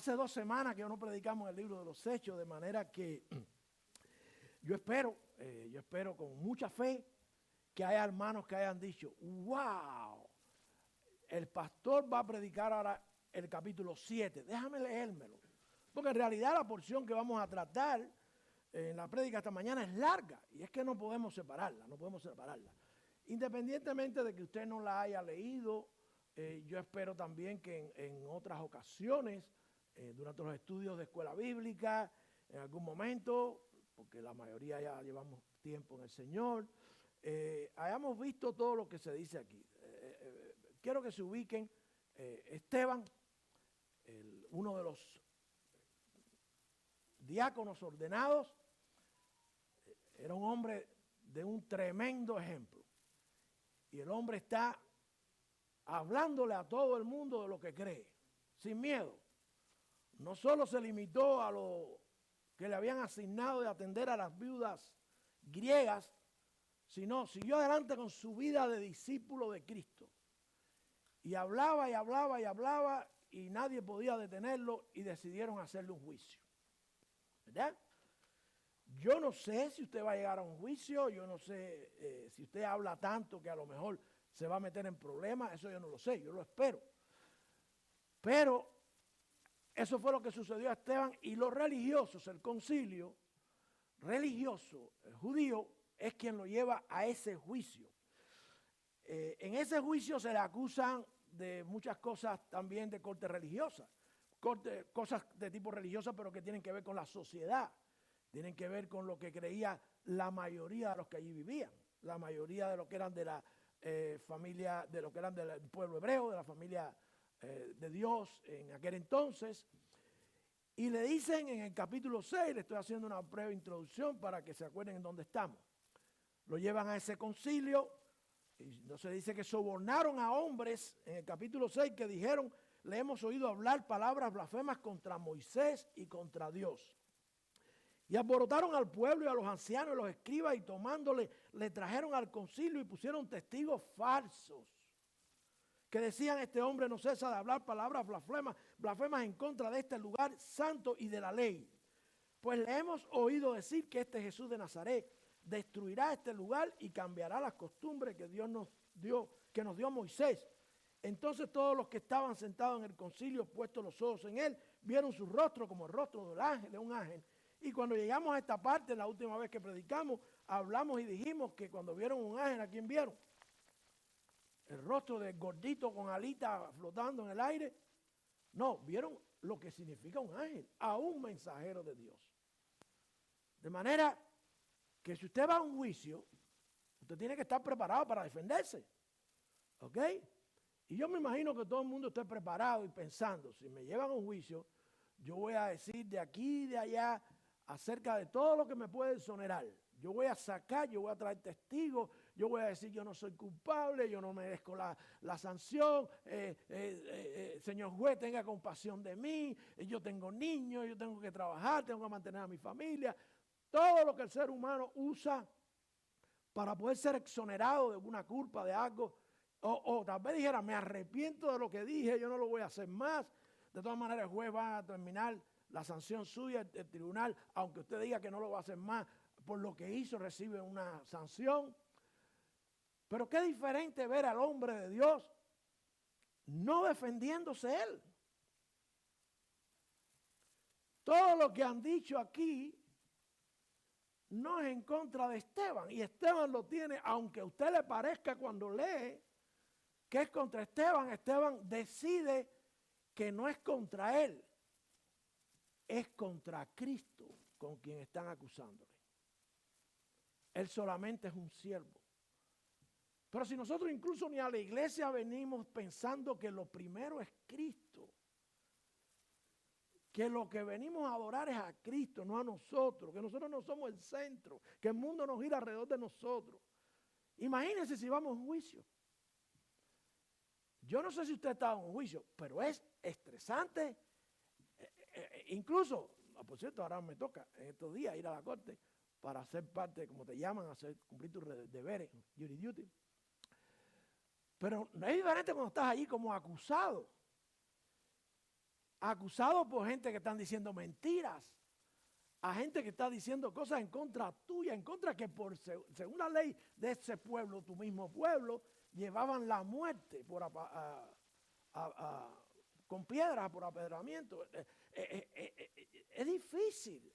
hace 2 semanas que no predicamos el libro de los Hechos, de manera que yo espero con mucha fe que haya hermanos que hayan dicho, wow, el pastor va a predicar ahora el capítulo 7, déjame leérmelo. Porque en realidad la porción que vamos a tratar en la prédica esta mañana es larga y es que no podemos separarla. Independientemente de que usted no la haya leído, yo espero también que en otras ocasiones, durante los estudios de escuela bíblica, en algún momento, porque la mayoría ya llevamos tiempo en el Señor, hayamos visto todo lo que se dice aquí. Quiero que se ubiquen. Esteban, uno de los diáconos ordenados, era un hombre de un tremendo ejemplo. Y el hombre está hablándole a todo el mundo de lo que cree, sin miedo. No solo se limitó a lo que le habían asignado de atender a las viudas griegas, sino siguió adelante con su vida de discípulo de Cristo. Y hablaba y hablaba y hablaba y nadie podía detenerlo y decidieron hacerle un juicio. ¿Verdad? Yo no sé si usted va a llegar a un juicio, yo no sé si usted habla tanto que a lo mejor se va a meter en problemas, eso yo no lo sé, yo lo espero. Pero eso fue lo que sucedió a Esteban y los religiosos, el concilio religioso, el judío, es quien lo lleva a ese juicio. En ese juicio se le acusan de muchas cosas también de corte religiosa, cosas de tipo religiosa pero que tienen que ver con la sociedad, tienen que ver con lo que creía la mayoría de los que allí vivían, la mayoría de los que eran de la familia, de los que eran del pueblo hebreo, de la familia de Dios en aquel entonces. Y le dicen en el capítulo 6, le estoy haciendo una breve introducción para que se acuerden en dónde estamos. Lo llevan a ese concilio y no se dice que sobornaron a hombres en el capítulo 6 que dijeron, le hemos oído hablar palabras blasfemas contra Moisés y contra Dios. Y alborotaron al pueblo y a los ancianos y los escribas y tomándole, le trajeron al concilio y pusieron testigos falsos que decían, este hombre no cesa de hablar palabras blasfemas en contra de este lugar santo y de la ley. Pues le hemos oído decir que este Jesús de Nazaret destruirá este lugar y cambiará las costumbres que nos dio Moisés. Entonces todos los que estaban sentados en el concilio, puestos los ojos en él, vieron su rostro como el rostro de un ángel. Y cuando llegamos a esta parte, la última vez que predicamos, hablamos y dijimos que cuando vieron un ángel, ¿a quién vieron? El rostro del gordito con alitas flotando en el aire. No, vieron lo que significa un ángel, a un mensajero de Dios. De manera que si usted va a un juicio, usted tiene que estar preparado para defenderse. ¿Ok? Y yo me imagino que todo el mundo esté preparado y pensando, si me llevan a un juicio, yo voy a decir de aquí y de allá acerca de todo lo que me puede exonerar. Yo voy a sacar, yo voy a traer testigos, yo voy a decir yo no soy culpable, yo no merezco la sanción, señor juez tenga compasión de mí, yo tengo niños, yo tengo que trabajar, tengo que mantener a mi familia. Todo lo que el ser humano usa para poder ser exonerado de alguna culpa, de algo, o tal vez dijera, me arrepiento de lo que dije, yo no lo voy a hacer más. De todas maneras el juez va a terminar la sanción suya, el tribunal, aunque usted diga que no lo va a hacer más, por lo que hizo recibe una sanción. Pero qué diferente ver al hombre de Dios no defendiéndose él. Todo lo que han dicho aquí no es en contra de Esteban. Y Esteban lo tiene, aunque a usted le parezca cuando lee que es contra Esteban, Esteban decide que no es contra él, es contra Cristo con quien están acusándole. Él solamente es un siervo. Pero si nosotros incluso ni a la iglesia venimos pensando que lo primero es Cristo, que lo que venimos a adorar es a Cristo, no a nosotros, que nosotros no somos el centro, que el mundo nos gira alrededor de nosotros. Imagínense si vamos a un juicio. Yo no sé si usted está en un juicio, pero es estresante. Incluso, por cierto, ahora me toca en estos días ir a la corte para ser parte, como te llaman, cumplir tus deberes, jury duty. Pero no es diferente cuando estás allí como acusado. acusado por gente que están diciendo mentiras, a gente que está diciendo cosas en contra tuya, en contra que según la ley de ese pueblo, tu mismo pueblo, llevaban la muerte con piedras por apedramiento. Es difícil.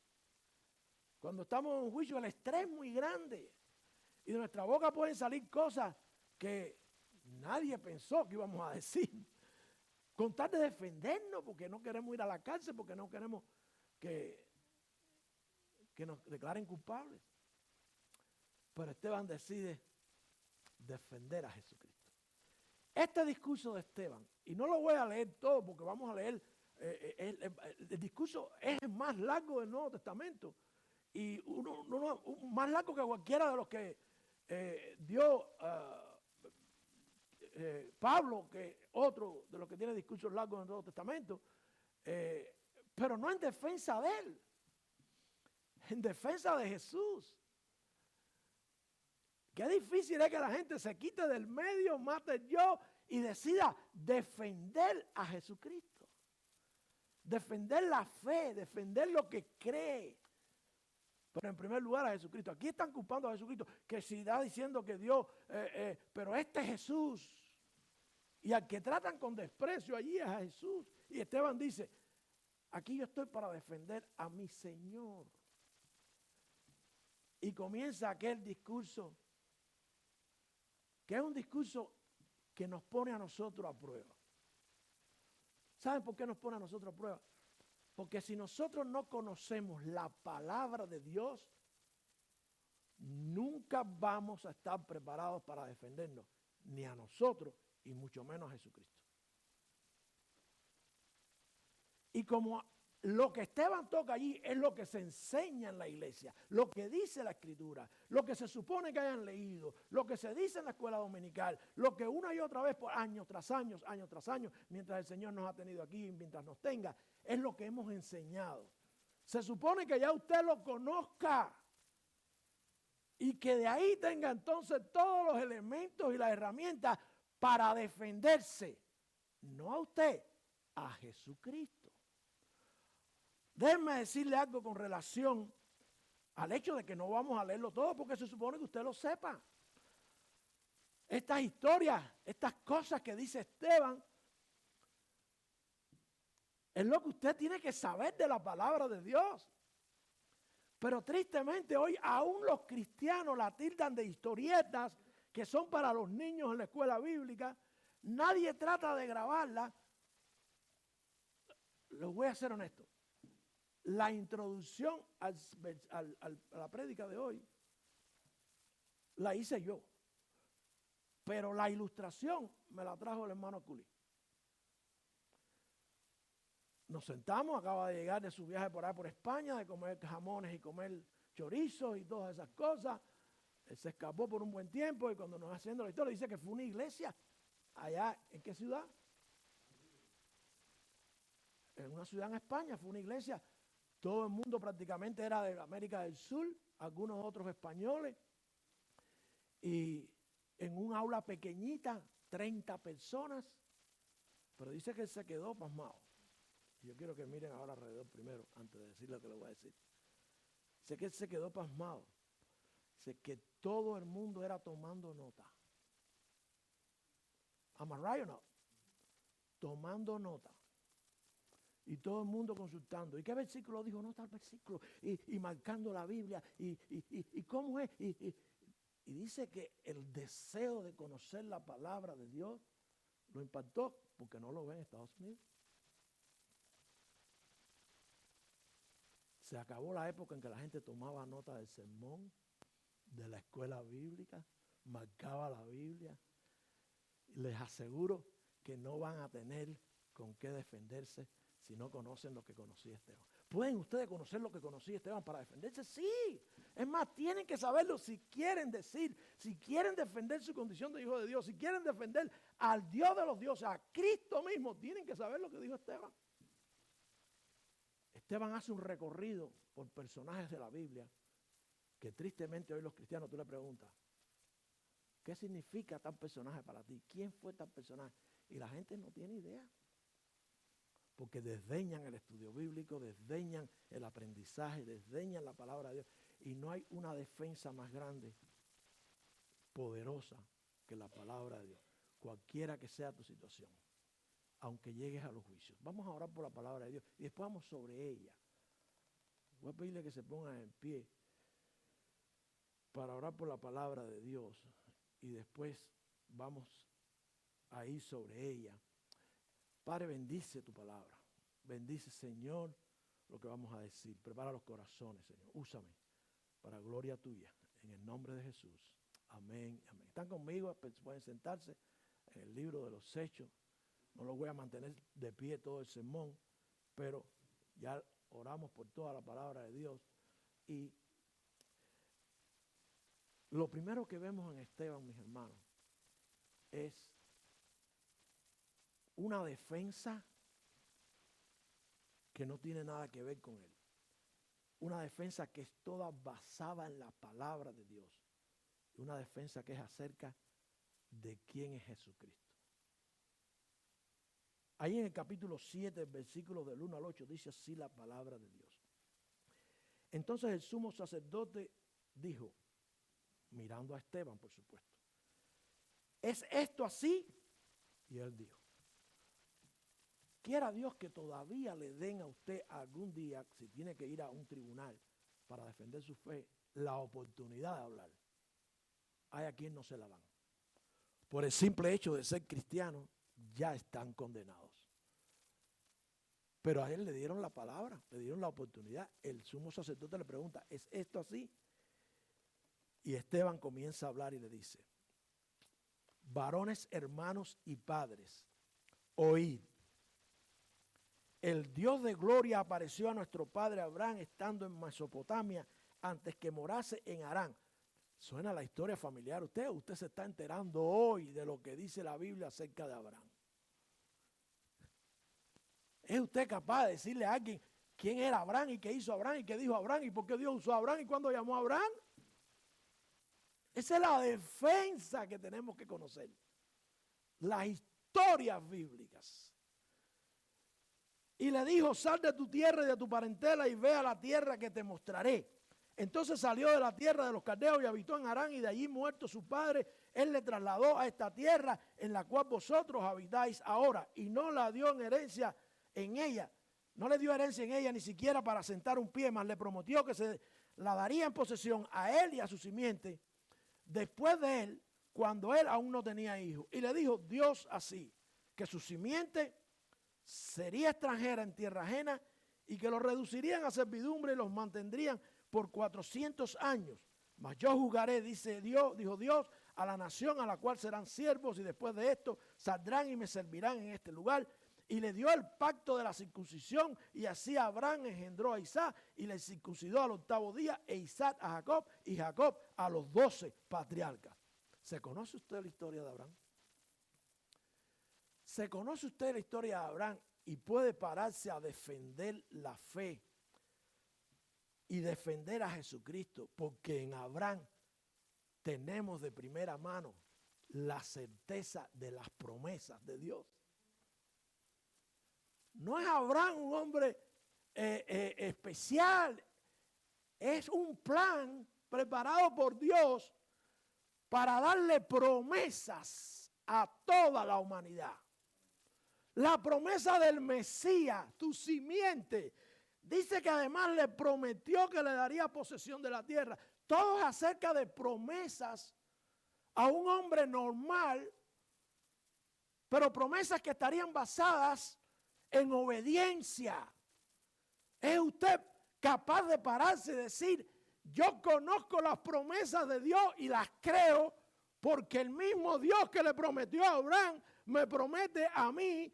Cuando estamos en un juicio, el estrés es muy grande. Y de nuestra boca pueden salir cosas que nadie pensó que íbamos a decir. Con tal de defendernos, porque no queremos ir a la cárcel, porque no queremos que nos declaren culpables. Pero Esteban decide defender a Jesucristo. Este discurso de Esteban, y no lo voy a leer todo porque vamos a leer, el discurso es el más largo del Nuevo Testamento y más largo que cualquiera de los que dio Pablo, que otro de los que tiene discursos largos del Nuevo Testamento, pero no en defensa de él, en defensa de Jesús. Qué difícil es que la gente se quite del medio, mate yo y decida defender a Jesucristo. Defender la fe, defender lo que cree. Pero en primer lugar a Jesucristo. Aquí están culpando a Jesucristo, que si está diciendo que Dios, pero este es Jesús. Y al que tratan con desprecio allí es a Jesús. Y Esteban dice, aquí yo estoy para defender a mi Señor. Y comienza aquel discurso, que es un discurso que nos pone a nosotros a prueba. ¿Saben por qué nos pone a nosotros a prueba? Porque si nosotros no conocemos la palabra de Dios, nunca vamos a estar preparados para defendernos, ni a nosotros y mucho menos a Jesucristo. Y como lo que Esteban toca allí es lo que se enseña en la iglesia, lo que dice la Escritura, lo que se supone que hayan leído, lo que se dice en la escuela dominical, lo que una y otra vez por años tras años, mientras el Señor nos ha tenido aquí, mientras nos tenga, es lo que hemos enseñado. Se supone que ya usted lo conozca y que de ahí tenga entonces todos los elementos y las herramientas para defenderse, no a usted, a Jesucristo. Déjenme decirle algo con relación al hecho de que no vamos a leerlo todo porque se supone que usted lo sepa. Estas historias, estas cosas que dice Esteban, es lo que usted tiene que saber de la palabra de Dios. Pero tristemente hoy aún los cristianos la tildan de historietas que son para los niños en la escuela bíblica. Nadie trata de grabarla. Les voy a ser honesto. La introducción a la prédica de hoy la hice yo, pero la ilustración me la trajo el hermano Culi. Nos sentamos, acaba de llegar de su viaje por ahí por España, de comer jamones y comer chorizos y todas esas cosas. Él se escapó por un buen tiempo y cuando nos haciendo la historia dice que fue una iglesia allá, ¿en qué ciudad? En una ciudad en España, fue una iglesia. Todo el mundo prácticamente era de América del Sur, algunos otros españoles. Y en un aula pequeñita, 30 personas. Pero dice que él se quedó pasmado. Yo quiero que miren ahora alrededor primero, antes de decir lo que le voy a decir. Sé que él se quedó pasmado. Sé que todo el mundo era tomando nota. ¿Am I right or no? Tomando nota. Y todo el mundo consultando. ¿Y qué versículo dijo? No está el versículo. Y marcando la Biblia. ¿Y cómo es? Y dice que el deseo de conocer la palabra de Dios lo impactó porque no lo ve en Estados Unidos. Se acabó la época en que la gente tomaba nota del sermón, de la escuela bíblica, marcaba la Biblia. Les aseguro que no van a tener con qué defenderse si no conocen lo que conocía Esteban. ¿Pueden ustedes conocer lo que conocía Esteban para defenderse? Sí. Es más, tienen que saberlo si quieren si quieren defender su condición de hijo de Dios, si quieren defender al Dios de los dioses, a Cristo mismo, tienen que saber lo que dijo Esteban. Esteban hace un recorrido por personajes de la Biblia que tristemente hoy los cristianos tú le preguntas, ¿qué significa tal personaje para ti? ¿Quién fue tal personaje? Y la gente no tiene idea. porque desdeñan el estudio bíblico, desdeñan el aprendizaje, desdeñan la palabra de Dios. Y no hay una defensa más grande, poderosa, que la palabra de Dios. Cualquiera que sea tu situación, aunque llegues a los juicios. Vamos a orar por la palabra de Dios y después vamos sobre ella. Voy a pedirle que se pongan en pie para orar por la palabra de Dios y después vamos a ir sobre ella. Padre, bendice tu palabra. Bendice, Señor, lo que vamos a decir. Prepara los corazones, Señor. Úsame para gloria tuya. En el nombre de Jesús. Amén, amén. ¿Están conmigo? Pueden sentarse en el libro de los Hechos. No los voy a mantener de pie todo el sermón, pero ya oramos por toda la palabra de Dios. Y lo primero que vemos en Esteban, mis hermanos, es una defensa que no tiene nada que ver con él. Una defensa que es toda basada en la palabra de Dios. Una defensa que es acerca de quién es Jesucristo. Ahí en el capítulo 7, versículos del 1 al 8, dice así la palabra de Dios. Entonces el sumo sacerdote dijo, mirando a Esteban, por supuesto, ¿es esto así? Y él dijo, quiera Dios que todavía le den a usted algún día, si tiene que ir a un tribunal para defender su fe, la oportunidad de hablar. Hay a quien no se la dan. Por el simple hecho de ser cristianos, ya están condenados. Pero a él le dieron la palabra, le dieron la oportunidad. El sumo sacerdote le pregunta, ¿es esto así? Y Esteban comienza a hablar y le dice, varones, hermanos y padres, oíd. El Dios de gloria apareció a nuestro padre Abraham estando en Mesopotamia antes que morase en Harán. Suena la historia familiar. Usted se está enterando hoy de lo que dice la Biblia acerca de Abraham. ¿Es usted capaz de decirle a alguien quién era Abraham y qué hizo Abraham y qué dijo Abraham y por qué Dios usó a Abraham y cuándo llamó a Abraham? Esa es la defensa que tenemos que conocer. Las historias bíblicas. Y le dijo, sal de tu tierra y de tu parentela y ve a la tierra que te mostraré. Entonces salió de la tierra de los caldeos y habitó en Harán, y de allí muerto su padre, él le trasladó a esta tierra en la cual vosotros habitáis ahora, y no la dio en herencia en ella. No le dio herencia en ella ni siquiera para sentar un pie, mas le prometió que se la daría en posesión a él y a su simiente después de él, cuando él aún no tenía hijos. Y le dijo Dios así, que su simiente sería extranjera en tierra ajena y que los reducirían a servidumbre y los mantendrían por 400 años. Mas yo juzgaré, dijo Dios, a la nación a la cual serán siervos, y después de esto saldrán y me servirán en este lugar. Y le dio el pacto de la circuncisión, y así Abraham engendró a Isaac y le circuncidó al 8º día, e Isaac a Jacob y Jacob a los 12 patriarcas. ¿Se conoce usted la historia de Abraham? ¿Se conoce usted la historia de Abraham y puede pararse a defender la fe y defender a Jesucristo? Porque en Abraham tenemos de primera mano la certeza de las promesas de Dios. No es Abraham un hombre especial, es un plan preparado por Dios para darle promesas a toda la humanidad. La promesa del Mesías, tu simiente, dice que además le prometió que le daría posesión de la tierra. Todo es acerca de promesas a un hombre normal, pero promesas que estarían basadas en obediencia. ¿Es usted capaz de pararse y decir, yo conozco las promesas de Dios y las creo porque el mismo Dios que le prometió a Abraham me promete a mí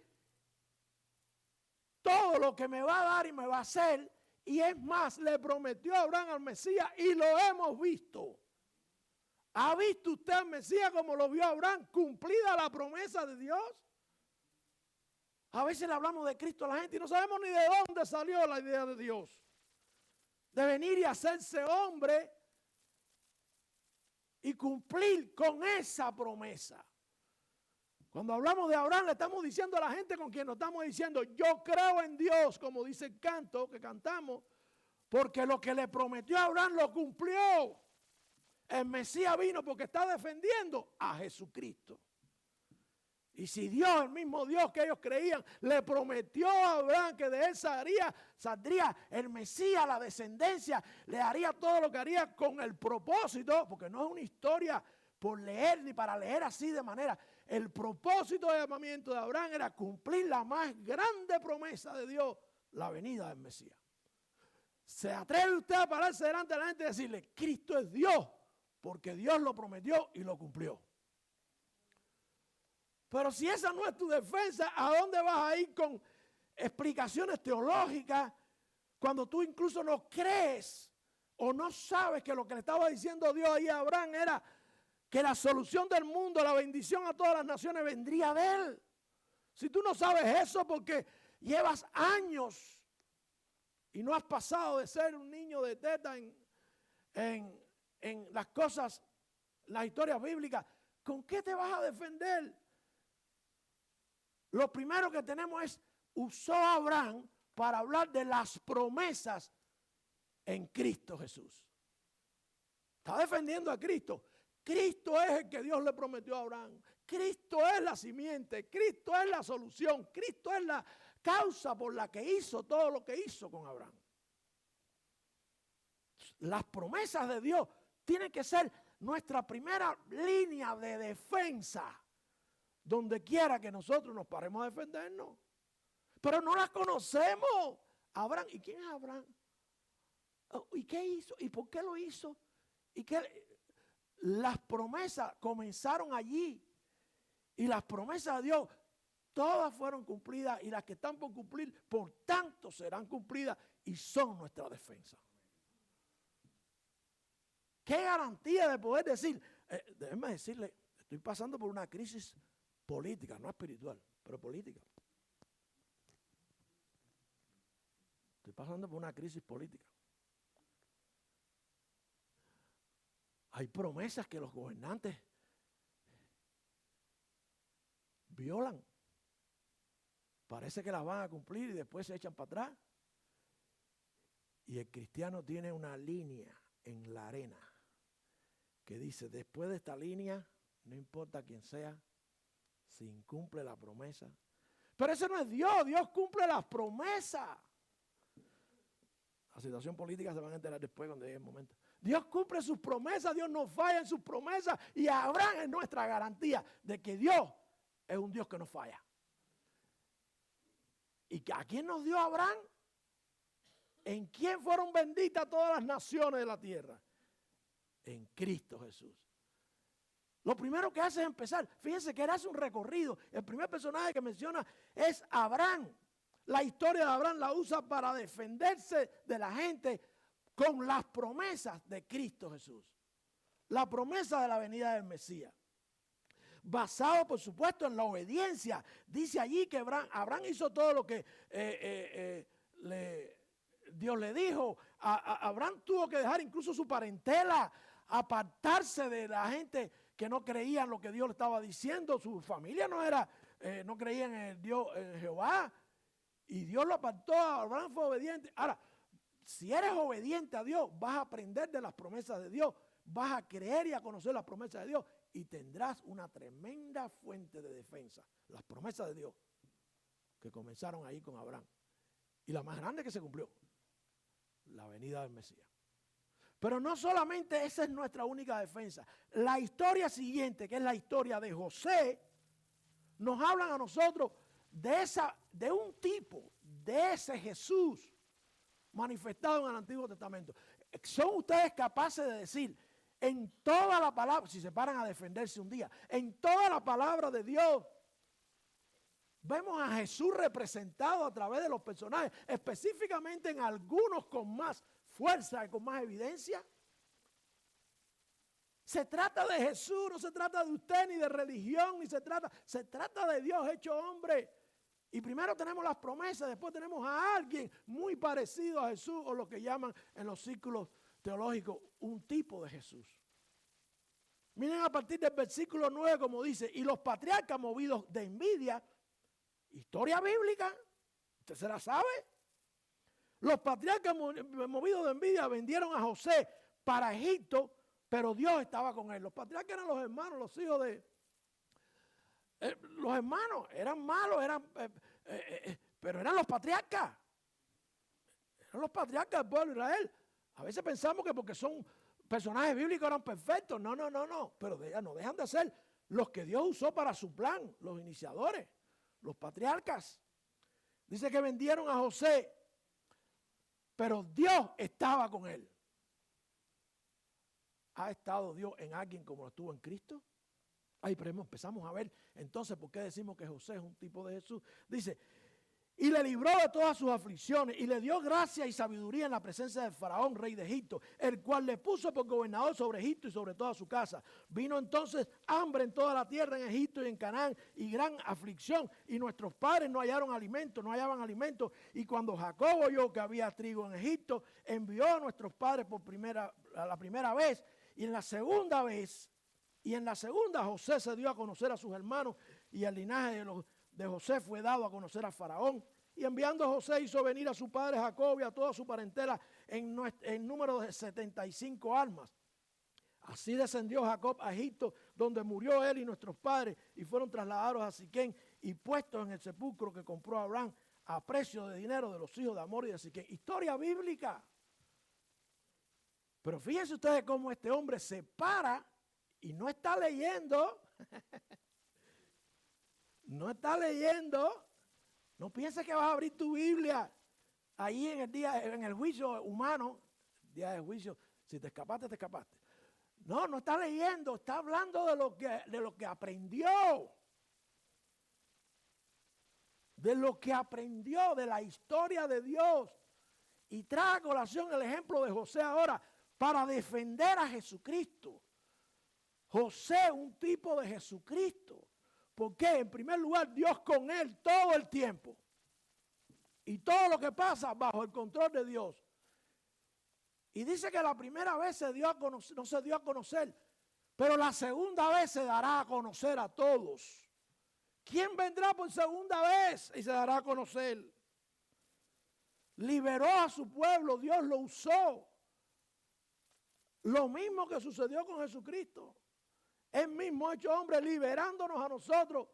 todo lo que me va a dar y me va a hacer? Y es más, le prometió a Abraham al Mesías y lo hemos visto. ¿Ha visto usted al Mesías como lo vio Abraham? ¿Cumplida la promesa de Dios? A veces le hablamos de Cristo a la gente y no sabemos ni de dónde salió la idea de Dios. De venir y hacerse hombre y cumplir con esa promesa. Cuando hablamos de Abraham, le estamos diciendo a la gente con quien nos estamos diciendo, yo creo en Dios, como dice el canto que cantamos, porque lo que le prometió a Abraham lo cumplió. El Mesías vino porque está defendiendo a Jesucristo. Y si Dios, el mismo Dios que ellos creían, le prometió a Abraham que de él saldría el Mesías, la descendencia, le haría todo lo que haría con el propósito, porque no es una historia por leer ni para leer así de manera. El propósito de llamamiento de Abraham era cumplir la más grande promesa de Dios, la venida del Mesías. ¿Se atreve usted a pararse delante de la gente y decirle, Cristo es Dios? Porque Dios lo prometió y lo cumplió. Pero si esa no es tu defensa, ¿a dónde vas a ir con explicaciones teológicas cuando tú incluso no crees o no sabes que lo que le estaba diciendo Dios ahí a Abraham era que la solución del mundo, la bendición a todas las naciones vendría de él? Si tú no sabes eso porque llevas años y no has pasado de ser un niño de teta en las cosas, las historias bíblicas, ¿con qué te vas a defender? Lo primero que tenemos es, usó a Abraham para hablar de las promesas en Cristo Jesús. Está defendiendo a Cristo. Cristo es el que Dios le prometió a Abraham. Cristo es la simiente. Cristo es la solución. Cristo es la causa por la que hizo todo lo que hizo con Abraham. Las promesas de Dios tienen que ser nuestra primera línea de defensa. Donde quiera que nosotros nos paremos a defendernos. Pero no las conocemos. Abraham, ¿y quién es Abraham? ¿Y qué hizo? ¿Y por qué lo hizo? ¿Y qué? Las promesas comenzaron allí. Y las promesas de Dios, todas fueron cumplidas. Y las que están por cumplir, por tanto serán cumplidas. Y son nuestra defensa. ¿Qué garantía de poder decir? Déjenme decirle, estoy pasando por una crisis política, no espiritual, pero política. Estoy pasando por una crisis política. Hay promesas que los gobernantes violan. Parece que las van a cumplir y después se echan para atrás. Y el cristiano tiene una línea en la arena que dice, después de esta línea, no importa quién sea, se incumple la promesa. Pero ese no es Dios, Dios cumple las promesas. La situación política se van a enterar después cuando llegue el momento. Dios cumple sus promesas, Dios no falla en sus promesas y Abraham es nuestra garantía de que Dios es un Dios que no falla. ¿Y a quién nos dio Abraham? ¿En quién fueron benditas todas las naciones de la tierra? En Cristo Jesús. Lo primero que hace es empezar. Fíjense que él hace un recorrido. El primer personaje que menciona es Abraham. La historia de Abraham la usa para defenderse de la gente con las promesas de Cristo Jesús. La promesa de la venida del Mesías. Basado, por supuesto, en la obediencia. Dice allí que Abraham hizo todo lo que Dios le dijo. Abraham tuvo que dejar incluso su parentela, apartarse de la gente que no creía en lo que Dios le estaba diciendo. Su familia no creía en el Dios, en Jehová. Y Dios lo apartó. Abraham fue obediente. Ahora, si eres obediente a Dios, vas a aprender de las promesas de Dios. Vas a creer y a conocer las promesas de Dios. Y tendrás una tremenda fuente de defensa. Las promesas de Dios que comenzaron ahí con Abraham. Y la más grande que se cumplió. La venida del Mesías. Pero no solamente esa es nuestra única defensa. La historia siguiente, que es la historia de José, nos hablan a nosotros de un tipo, de ese Jesús manifestado en el Antiguo Testamento. ¿Son ustedes capaces de decir en toda la palabra, si se paran a defenderse un día, en toda la palabra de Dios, vemos a Jesús representado a través de los personajes, específicamente en algunos con más fuerza y con más evidencia? Se trata de Jesús, no se trata de usted ni de religión, se trata de Dios hecho hombre. Y primero tenemos las promesas, después tenemos a alguien muy parecido a Jesús, o lo que llaman en los círculos teológicos un tipo de Jesús. Miren a partir del versículo 9 como dice, y los patriarcas movidos de envidia, historia bíblica, usted se la sabe. Los patriarcas movidos de envidia vendieron a José para Egipto, pero Dios estaba con él. Los patriarcas eran los hermanos, los hijos de... los hermanos eran malos, pero eran los patriarcas. Eran los patriarcas del pueblo de Israel. A veces pensamos que porque son personajes bíblicos eran perfectos. No. Pero no dejan de ser los que Dios usó para su plan, los iniciadores, los patriarcas. Dice que vendieron a José, pero Dios estaba con él. ¿Ha estado Dios en alguien como lo estuvo en Cristo? Ahí empezamos a ver entonces por qué decimos que José es un tipo de Jesús. Dice, y le libró de todas sus aflicciones y le dio gracia y sabiduría en la presencia del faraón, rey de Egipto, el cual le puso por gobernador sobre Egipto y sobre toda su casa. Vino entonces hambre en toda la tierra, en Egipto y en Canaán, y gran aflicción, y nuestros padres no hallaban alimento. Y cuando Jacob oyó que había trigo en Egipto, envió a nuestros padres a la primera vez, y en la segunda José se dio a conocer a sus hermanos, y el linaje de José fue dado a conocer a Faraón. Y enviando a José hizo venir a su padre Jacob y a toda su parentela en número de 75 almas. Así descendió Jacob a Egipto, donde murió él y nuestros padres, y fueron trasladados a Siquén y puestos en el sepulcro que compró Abraham a precio de dinero de los hijos de Amor y de Siquén. Historia bíblica. Pero fíjense ustedes cómo este hombre se para y no está leyendo. No está leyendo. No pienses que vas a abrir tu Biblia ahí en el juicio humano, día de juicio. Si te escapaste, te escapaste. No está leyendo, está hablando de lo que aprendió. De lo que aprendió, de la historia de Dios. Y trae a colación el ejemplo de José ahora para defender a Jesucristo. José, un tipo de Jesucristo. ¿Por qué? En primer lugar, Dios con él todo el tiempo. Y todo lo que pasa bajo el control de Dios. Y dice que la primera vez no se dio a conocer, pero la segunda vez se dará a conocer a todos. ¿Quién vendrá por segunda vez y se dará a conocer? Liberó a su pueblo, Dios lo usó. Lo mismo que sucedió con Jesucristo. Él mismo hecho hombre, liberándonos a nosotros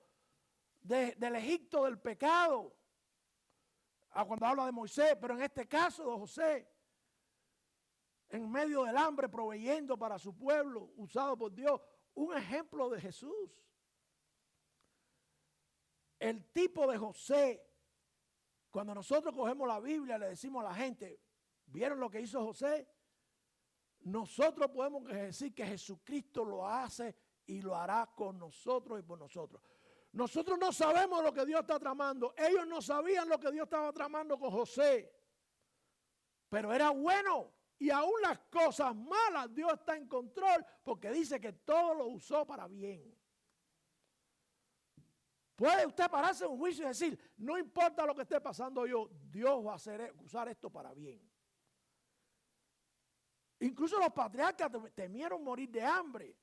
del Egipto del pecado. Cuando habla de Moisés, pero en este caso de José, en medio del hambre, proveyendo para su pueblo, usado por Dios, un ejemplo de Jesús. El tipo de José, cuando nosotros cogemos la Biblia, le decimos a la gente, ¿vieron lo que hizo José? Nosotros podemos decir que Jesucristo lo hace y lo hará con nosotros y por nosotros. Nosotros no sabemos lo que Dios está tramando. Ellos no sabían lo que Dios estaba tramando con José. Pero era bueno. Y aún las cosas malas, Dios está en control porque dice que todo lo usó para bien. Puede usted pararse en un juicio y decir, no importa lo que esté pasando yo, Dios va a usar esto para bien. Incluso los patriarcas temieron morir de hambre.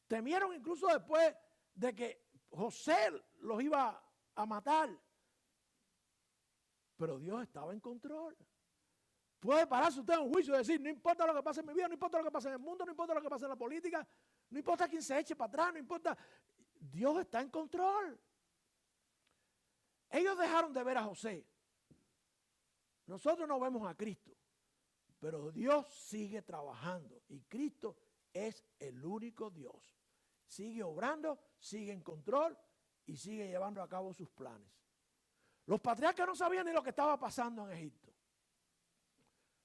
Temieron incluso después de que José los iba a matar. Pero Dios estaba en control. Puede pararse usted en un juicio y decir, no importa lo que pase en mi vida, no importa lo que pase en el mundo, no importa lo que pase en la política, no importa quién se eche para atrás, no importa. Dios está en control. Ellos dejaron de ver a José. Nosotros no vemos a Cristo. Pero Dios sigue trabajando y Cristo es el único Dios. Sigue obrando, sigue en control y sigue llevando a cabo sus planes. Los patriarcas no sabían ni lo que estaba pasando en Egipto.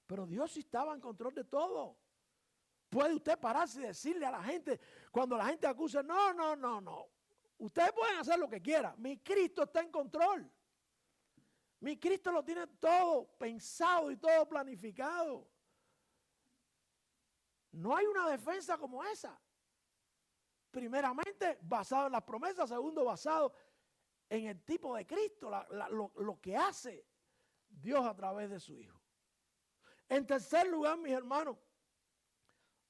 Pero Dios sí estaba en control de todo. Puede usted pararse y decirle a la gente, cuando la gente acusa, no. Ustedes pueden hacer lo que quieran. Mi Cristo está en control. Mi Cristo lo tiene todo pensado y todo planificado. No hay una defensa como esa. Primeramente, basado en las promesas. Segundo, basado en el tipo de Cristo, lo que hace Dios a través de su Hijo. En tercer lugar, mis hermanos,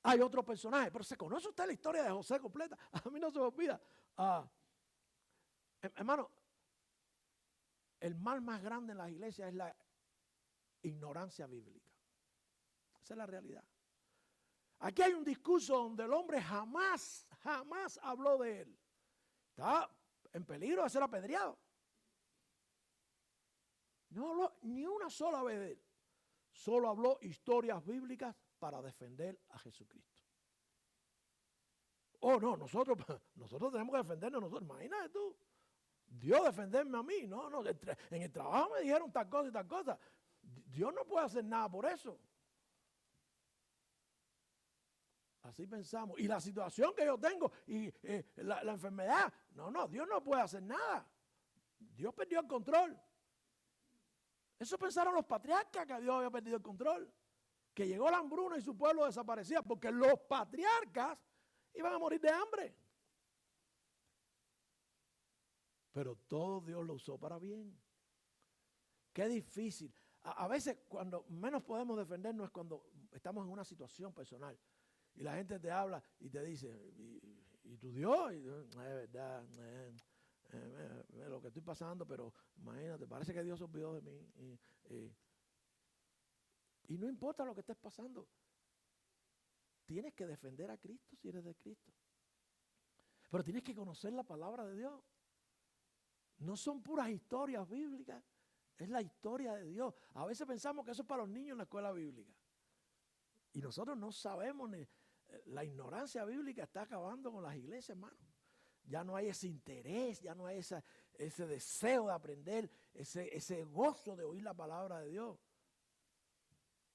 Hay otro personaje, pero ¿se conoce usted la historia de José completa? A mí no se me olvida. Hermano, el mal más grande en las iglesias es la ignorancia bíblica. Esa es la realidad. Aquí hay un discurso donde el hombre jamás habló de él. Estaba en peligro de ser apedreado. No habló ni una sola vez de él. Solo habló historias bíblicas para defender a Jesucristo. Oh, no, nosotros tenemos que defendernos nosotros. Imagínate tú, Dios defenderme a mí. No, en el trabajo me dijeron tal cosa y tal cosa. Dios no puede hacer nada por eso. Así pensamos. Y la situación que yo tengo y la enfermedad. No, Dios no puede hacer nada. Dios perdió el control. Eso pensaron los patriarcas, que Dios había perdido el control. Que llegó la hambruna y su pueblo desaparecía. Porque los patriarcas iban a morir de hambre. Pero todo Dios lo usó para bien. Qué difícil. A veces cuando menos podemos defendernos es cuando estamos en una situación personal. Y la gente te habla y te dice, ¿y tu Dios? Es verdad, lo que estoy pasando, pero imagínate, parece que Dios se olvidó de mí. Y no importa lo que estés pasando, tienes que defender a Cristo si eres de Cristo. Pero tienes que conocer la palabra de Dios. No son puras historias bíblicas, es la historia de Dios. A veces pensamos que eso es para los niños en la escuela bíblica. Y nosotros no sabemos ni... La ignorancia bíblica está acabando con las iglesias, hermano. Ya no hay ese interés, ya no hay ese deseo de aprender, ese gozo de oír la palabra de Dios.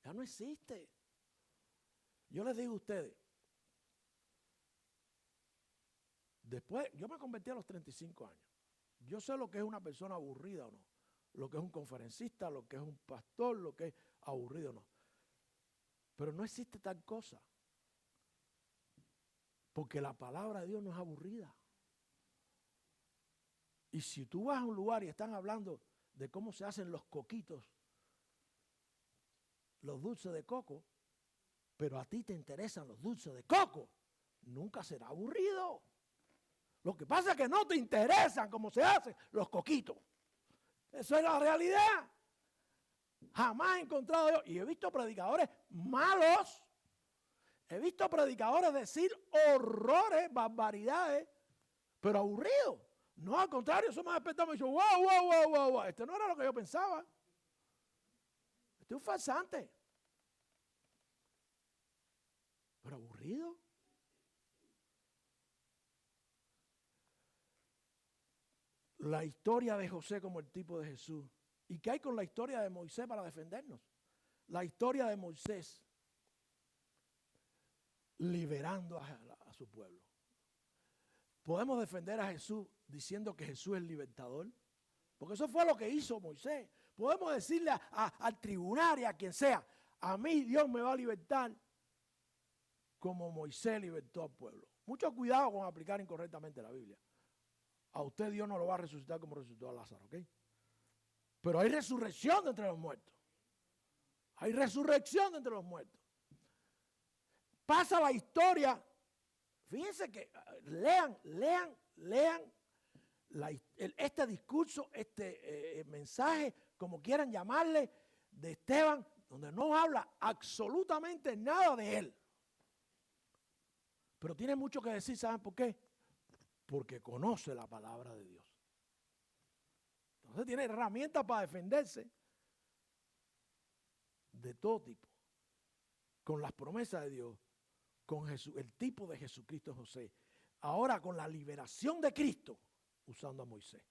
Ya no existe. Yo les digo a ustedes, después, yo me convertí a los 35 años. Yo sé lo que es una persona aburrida o no, lo que es un conferencista, lo que es un pastor, lo que es aburrido o no. Pero no existe tal cosa. Porque la palabra de Dios no es aburrida. Y si tú vas a un lugar y están hablando de cómo se hacen los coquitos, los dulces de coco, pero a ti te interesan los dulces de coco, nunca será aburrido. Lo que pasa es que no te interesan cómo se hacen los coquitos. Eso es la realidad. Jamás he encontrado yo, y he visto predicadores malos, he visto predicadores decir horrores, barbaridades, pero aburridos. No, al contrario, eso me ha despertado y me dicho, wow. Este no era lo que yo pensaba. Este es un farsante. Pero aburrido. La historia de José como el tipo de Jesús. ¿Y qué hay con la historia de Moisés para defendernos? La historia de Moisés liberando a su pueblo. ¿Podemos defender a Jesús diciendo que Jesús es el libertador? Porque eso fue lo que hizo Moisés. Podemos decirle al tribunal y a quien sea, a mí Dios me va a libertar como Moisés libertó al pueblo. Mucho cuidado con aplicar incorrectamente la Biblia. A usted Dios no lo va a resucitar como resucitó a Lázaro, ¿ok? Pero hay resurrección de entre los muertos. Hay resurrección de entre los muertos. Pasa la historia. Fíjense que lean este discurso, este mensaje, como quieran llamarle, de Esteban, donde no habla absolutamente nada de él. Pero tiene mucho que decir, ¿saben por qué? Porque conoce la palabra de Dios. Entonces tiene herramientas para defenderse de todo tipo, con las promesas de Dios, con Jesús, el tipo de Jesucristo José. Ahora con la liberación de Cristo, usando a Moisés.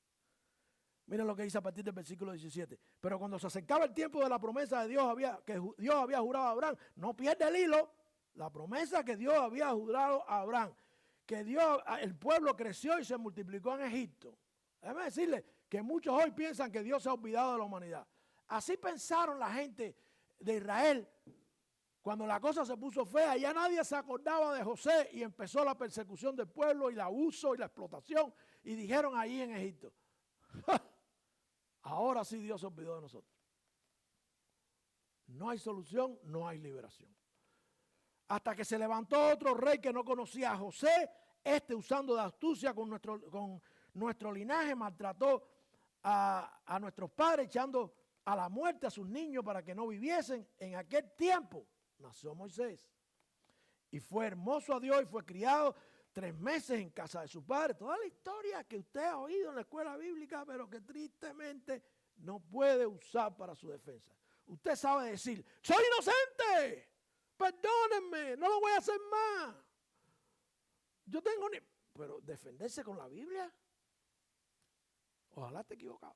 Miren lo que dice a partir del versículo 17. Pero cuando se acercaba el tiempo de la promesa de Dios, que Dios había jurado a Abraham, no pierde el hilo, la promesa que Dios había jurado a Abraham, que el pueblo creció y se multiplicó en Egipto. Déjame decirle que muchos hoy piensan que Dios se ha olvidado de la humanidad. Así pensaron la gente de Israel cuando la cosa se puso fea. Ya nadie se acordaba de José y empezó la persecución del pueblo y el abuso y la explotación. Y dijeron ahí en Egipto, ahora sí Dios se olvidó de nosotros. No hay solución, no hay liberación. hasta que se levantó otro rey que no conocía a José. Usando de astucia con nuestro linaje, maltrató a nuestros padres, echando a la muerte a sus niños para que no viviesen. En aquel tiempo nació Moisés y fue hermoso a Dios y fue criado 3 meses en casa de su padre. Toda la historia que usted ha oído en la escuela bíblica, pero que tristemente no puede usar para su defensa. Usted sabe decir: soy inocente, perdónenme, no lo voy a hacer más. Yo tengo ni... Pero defenderse con la Biblia, ojalá esté equivocado.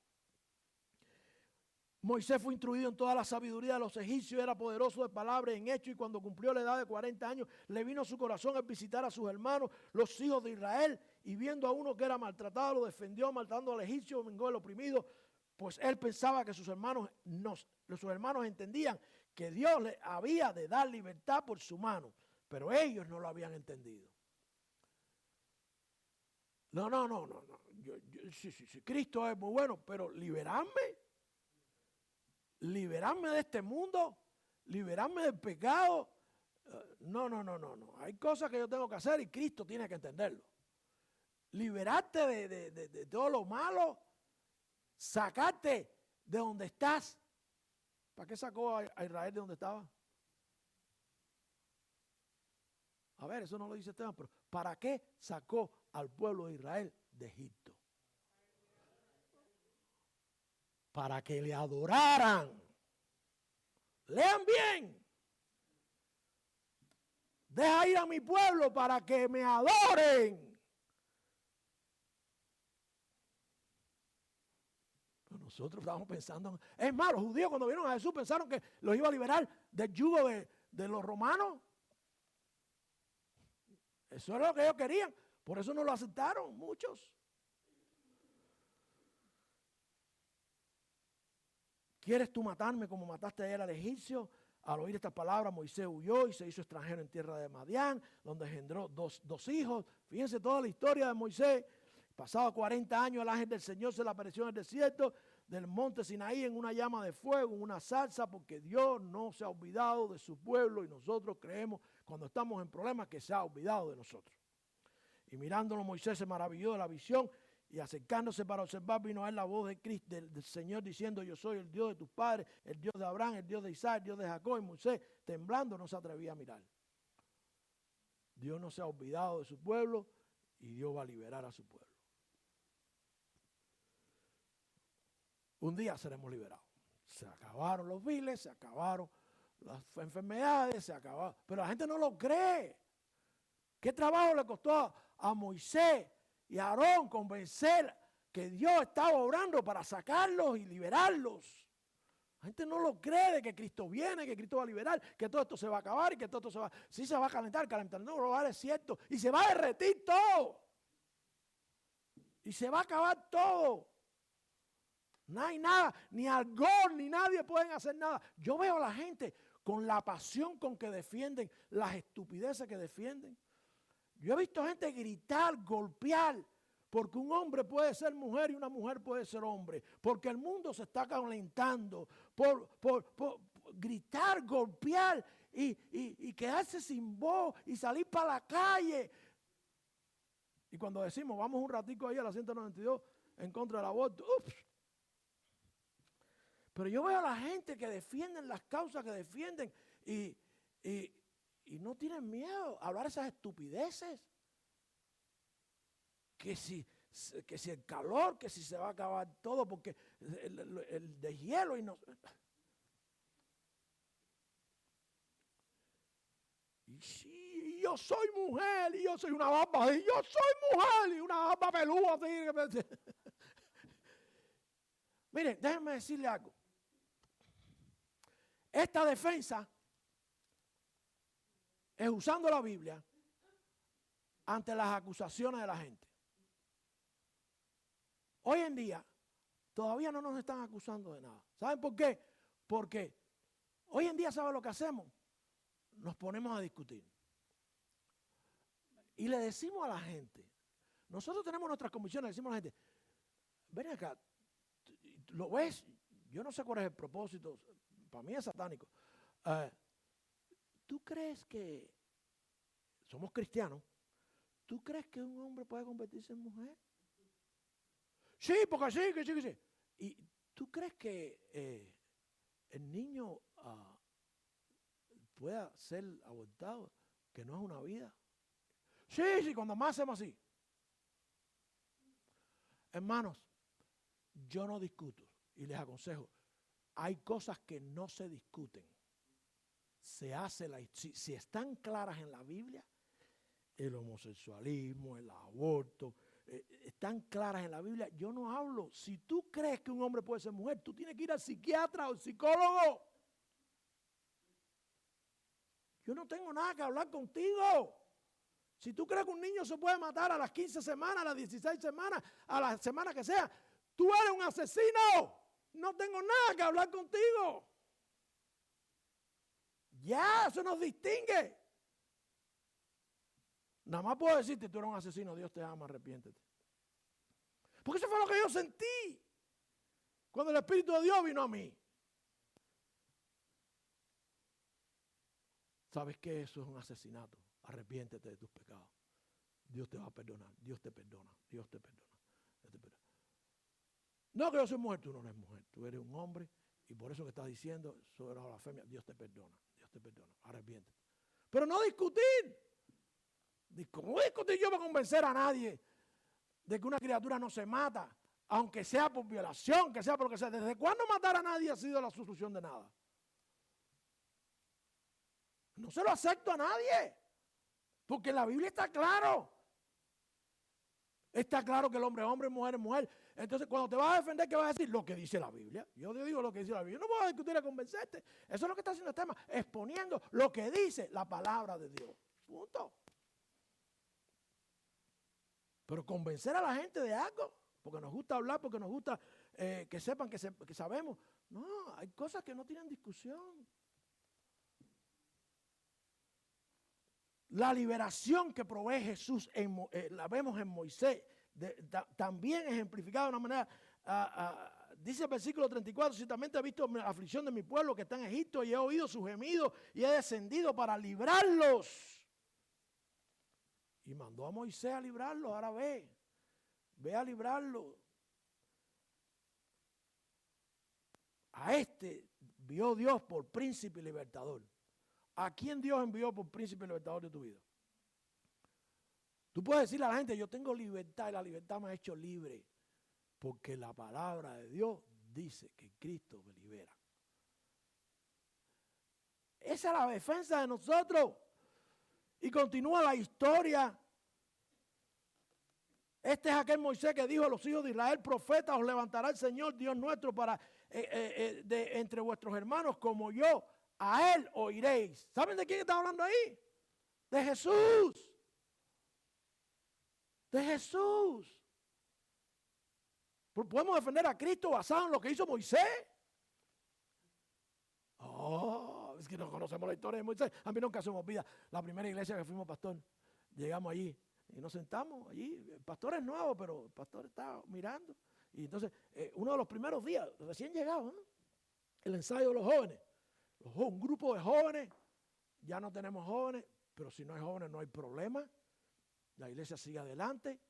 Moisés fue instruido en toda la sabiduría de los egipcios, era poderoso de palabra en hecho, y cuando cumplió la edad de 40 años, le vino a su corazón el visitar a sus hermanos, los hijos de Israel, y viendo a uno que era maltratado, lo defendió, maltratando al egipcio, vengó al oprimido, pues él pensaba que sus hermanos entendían que Dios le había de dar libertad por su mano, pero ellos no lo habían entendido. No. Sí, Cristo es muy bueno, pero liberarme de este mundo, liberarme del pecado. No. Hay cosas que yo tengo que hacer y Cristo tiene que entenderlo. Liberarte de todo lo malo, sacarte de donde estás. ¿Para qué sacó a Israel de donde estaba? A ver, eso no lo dice Esteban, pero ¿para qué sacó al pueblo de Israel de Egipto? Para que le adoraran. Lean bien. Deja ir a mi pueblo para que me adoren. Pero nosotros estábamos pensando. Es más, los judíos cuando vieron a Jesús pensaron que los iba a liberar del yugo de los romanos. Eso era lo que ellos querían. Por eso no lo aceptaron muchos. ¿Quieres tú matarme como mataste ayer al egipcio? Al oír estas palabras, Moisés huyó y se hizo extranjero en tierra de Madián, donde engendró dos hijos. Fíjense toda la historia de Moisés. Pasado 40 años, el ángel del Señor se le apareció en el desierto del monte Sinaí en una llama de fuego, en una salsa, porque Dios no se ha olvidado de su pueblo y nosotros creemos, cuando estamos en problemas, que se ha olvidado de nosotros. Y mirándolo, Moisés se maravilló de la visión y acercándose para observar, vino a él la voz de Cristo, del Señor diciendo: yo soy el Dios de tus padres, el Dios de Abraham, el Dios de Isaac, el Dios de Jacob. Y Moisés, temblando, no se atrevía a mirar. Dios no se ha olvidado de su pueblo y Dios va a liberar a su pueblo. Un día seremos liberados. Se acabaron los viles, se acabaron las enfermedades, se acabaron. Pero la gente no lo cree. ¿Qué trabajo le costó a Moisés y a Aarón convencer que Dios estaba obrando para sacarlos y liberarlos? La gente no lo cree, de que Cristo viene, que Cristo va a liberar, que todo esto se va a acabar y que todo esto se va... Sí se va a calentar no global es cierto. Y se va a derretir todo. Y se va a acabar todo. No hay nada, ni Algor, ni nadie pueden hacer nada. Yo veo a la gente con la pasión con que defienden las estupideces que defienden. Yo he visto gente gritar, golpear, porque un hombre puede ser mujer y una mujer puede ser hombre, porque el mundo se está calentando, por gritar, golpear y quedarse sin voz y salir para la calle. Y cuando decimos, vamos un ratico ahí a la 192 en contra del aborto, ups. Pero yo veo a la gente que defienden las causas que defienden y no tienen miedo a hablar esas estupideces. Que si el calor, que si se va a acabar todo, porque el deshielo y no... Y si yo soy mujer y yo soy una barba, y yo soy mujer y una barba peluda así. Miren, déjenme decirle algo. Esta defensa es usando la Biblia ante las acusaciones de la gente. Hoy en día todavía no nos están acusando de nada. ¿Saben por qué? Porque hoy en día, ¿saben lo que hacemos? Nos ponemos a discutir. Y le decimos a la gente, nosotros tenemos nuestras convicciones, le decimos a la gente, ven acá, ¿lo ves? Yo no sé cuál es el propósito, para mí es satánico. ¿Tú crees que somos cristianos, ¿tú crees que un hombre puede convertirse en mujer? Sí, porque sí, que sí, que sí. ¿Y tú crees que el niño pueda ser abortado, que no es una vida? Sí, sí, cuando más hacemos así. Hermanos, yo no discuto y les aconsejo, hay cosas que no se discuten. Se hace si están claras en la Biblia, el homosexualismo, el aborto, están claras en la Biblia. Yo no hablo. Si tú crees que un hombre puede ser mujer, tú tienes que ir al psiquiatra o al psicólogo. Yo no tengo nada que hablar contigo. Si tú crees que un niño se puede matar a las 15 semanas, a las 16 semanas, a la semana que sea, tú eres un asesino. No tengo nada que hablar contigo. Ya, eso nos distingue. Nada más puedo decirte, tú eres un asesino, Dios te ama, arrepiéntete. Porque eso fue lo que yo sentí cuando el Espíritu de Dios vino a mí. ¿Sabes qué? Eso es un asesinato. Arrepiéntete de tus pecados. Dios te va a perdonar. Dios te perdona. Dios te perdona. Dios te perdona. No que yo soy mujer, tú no eres mujer. Tú eres un hombre y por eso que estás diciendo sobre la blasfemia, Dios te perdona. Dios te perdona. Arrepiéntete. Pero no discutir. ¿Cómo discutir yo para convencer a nadie de que una criatura no se mata? Aunque sea por violación, que sea por lo que sea. ¿Desde cuándo matar a nadie ha sido la solución de nada? No se lo acepto a nadie. Porque en la Biblia está claro. Está claro que el hombre es hombre, mujer es mujer. Entonces, cuando te vas a defender, ¿qué vas a decir? Lo que dice la Biblia. Yo te digo lo que dice la Biblia. Yo no voy a discutir a convencerte. Eso es lo que está haciendo el tema. Exponiendo lo que dice la palabra de Dios. Punto. Pero convencer a la gente de algo, porque nos gusta hablar, porque nos gusta que sepan que sabemos. No, hay cosas que no tienen discusión. La liberación que provee Jesús, la vemos en Moisés, también ejemplificada de una manera, dice el versículo 34, ciertamente he visto la aflicción de mi pueblo que está en Egipto y he oído sus gemidos y he descendido para librarlos. Y mandó a Moisés a librarlos, ahora ve a librarlos. A este vio Dios por príncipe y libertador. ¿A quién Dios envió por príncipe y libertador de tu vida? Tú puedes decirle a la gente, yo tengo libertad y la libertad me ha hecho libre. Porque la palabra de Dios dice que Cristo me libera. Esa es la defensa de nosotros. Y continúa la historia. Este es aquel Moisés que dijo a los hijos de Israel, profeta, os levantará el Señor Dios nuestro para entre vuestros hermanos como yo. A él oiréis. ¿Saben de quién está hablando ahí? De Jesús. De Jesús. ¿Podemos defender a Cristo basado en lo que hizo Moisés? Oh, es que no conocemos la historia de Moisés. A mí nunca se me olvida la primera iglesia que fuimos pastor. Llegamos allí y nos sentamos allí. El pastor es nuevo, pero el pastor está mirando. Y entonces, uno de los primeros días, recién llegado, ¿no? El ensayo de los jóvenes. Un grupo de jóvenes, ya no tenemos jóvenes, pero si no hay jóvenes no hay problema. La iglesia sigue adelante,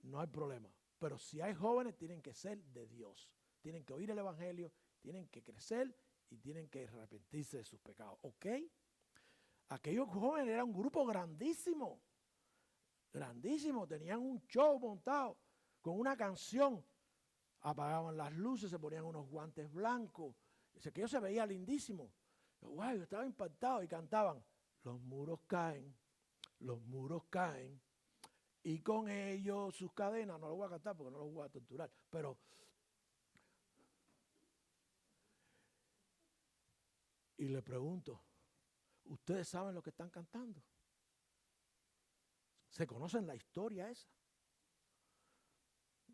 no hay problema. Pero si hay jóvenes, tienen que ser de Dios. Tienen que oír el evangelio, tienen que crecer y tienen que arrepentirse de sus pecados. ¿Ok? Aquellos jóvenes eran un grupo grandísimo. Grandísimo. Tenían un show montado con una canción. Apagaban las luces, se ponían unos guantes blancos. Aquello se veía lindísimo. Wow, yo estaba impactado y cantaban. Los muros caen, y con ellos sus cadenas. No lo voy a cantar porque no los voy a torturar, pero y le pregunto, ¿ustedes saben lo que están cantando? ¿Se conocen la historia esa?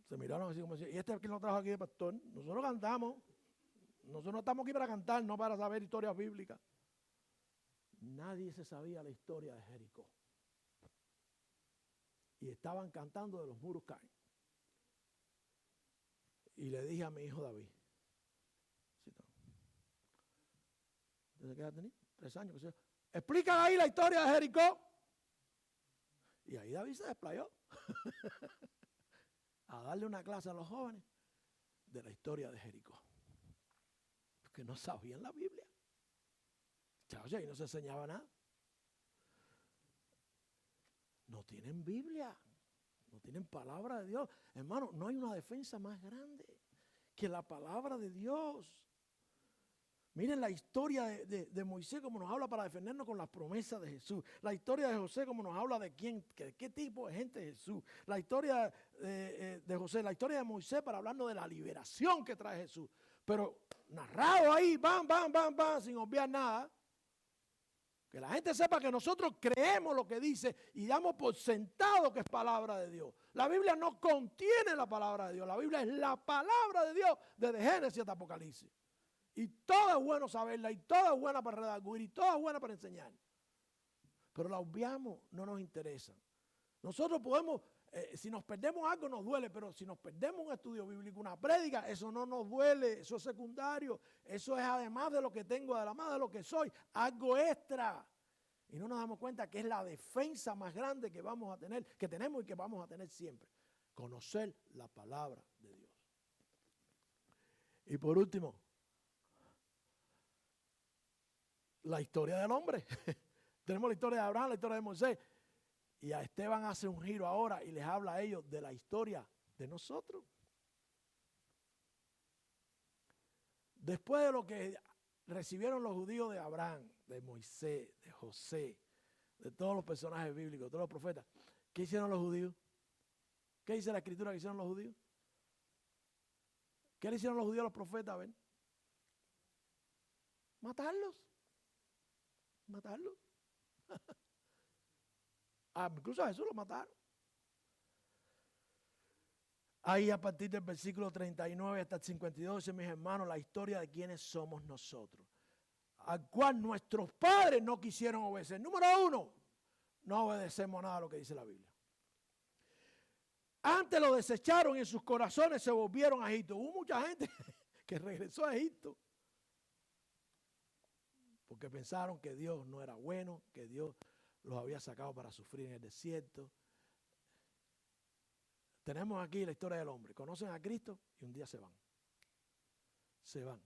Se miraron así como decían, ¿y este es quien lo trajo aquí de pastor? Nosotros cantamos, nosotros no estamos aquí para cantar, no para saber historias bíblicas. Nadie se sabía la historia de Jericó. Y estaban cantando de los muros caen. Y le dije a mi hijo David, ¿desde qué edad tenía? 3 años. Explícale ahí la historia de Jericó. Y ahí David se desplayó a darle una clase a los jóvenes de la historia de Jericó. Porque no sabían la Biblia. Chavos, ahí no se enseñaba nada. No tienen Biblia. No tienen palabra de Dios. Hermano, no hay una defensa más grande que la palabra de Dios. Miren la historia de Moisés como nos habla para defendernos con las promesas de Jesús. La historia de José como nos habla de qué tipo de gente es Jesús. La historia de José, la historia de Moisés para hablarnos de la liberación que trae Jesús. Pero narrado ahí, bam, sin obviar nada. Que la gente sepa que nosotros creemos lo que dice y damos por sentado que es palabra de Dios. La Biblia no contiene la palabra de Dios. La Biblia es la palabra de Dios desde Génesis hasta Apocalipsis. Y toda es bueno saberla, y toda es buena para redarguir, y toda es buena para enseñar. Pero la obviamos, no nos interesa. Nosotros podemos, si nos perdemos algo nos duele, pero si nos perdemos un estudio bíblico, una prédica, eso no nos duele, eso es secundario. Eso es además de lo que tengo, además de lo que soy, algo extra. Y no nos damos cuenta que es la defensa más grande que vamos a tener, que tenemos y que vamos a tener siempre. Conocer la palabra de Dios. Y por último, la historia del hombre. Tenemos la historia de Abraham, la historia de Moisés. Y a Esteban hace un giro ahora y les habla a ellos de la historia de nosotros. Después de lo que recibieron los judíos de Abraham, de Moisés, de José, de todos los personajes bíblicos, de todos los profetas, ¿qué hicieron los judíos? ¿Qué dice la escritura que hicieron los judíos? ¿Qué le hicieron los judíos a los profetas? A ver. Matarlos. Matarlos. Incluso a Jesús lo mataron. Ahí a partir del versículo 39 hasta el 52 dice, mis hermanos, la historia de quiénes somos nosotros, al cual nuestros padres no quisieron obedecer. Número uno, no obedecemos nada a lo que dice la Biblia. Antes lo desecharon y en sus corazones se volvieron a Egipto. Hubo mucha gente que regresó a Egipto porque pensaron que Dios no era bueno, que Dios los había sacado para sufrir en el desierto. Tenemos aquí la historia del hombre. Conocen a Cristo y un día se van. Se van.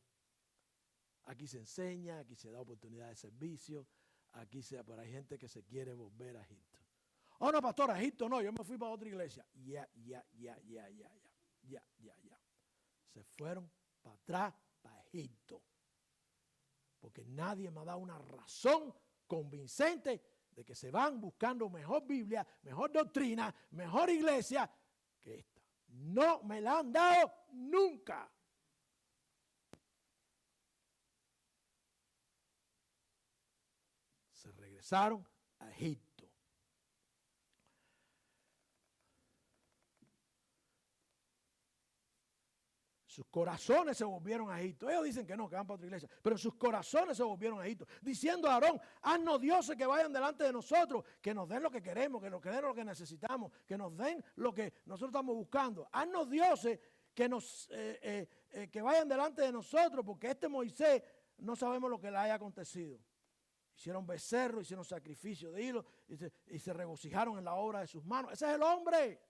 Aquí se enseña, aquí se da oportunidad de servicio, pero hay gente que se quiere volver a Egipto. Oh, no, pastor, a Egipto no, yo me fui para otra iglesia. Ya. Se fueron para atrás, para Egipto. Porque nadie me ha dado una razón convincente de que se van buscando mejor Biblia, mejor doctrina, mejor iglesia que esta. No me la han dado nunca. Se regresaron a Egipto. Sus corazones se volvieron a Egipto. Ellos dicen que no, que van para otra iglesia. Pero sus corazones se volvieron a Egipto. Diciendo a Aarón, haznos dioses que vayan delante de nosotros, que nos den lo que queremos, que nos den lo que necesitamos, que nos den lo que nosotros estamos buscando. Haznos dioses que vayan delante de nosotros, porque este Moisés no sabemos lo que le haya acontecido. Hicieron becerros, hicieron sacrificio de ídolos y se regocijaron en la obra de sus manos. Ese es el hombre.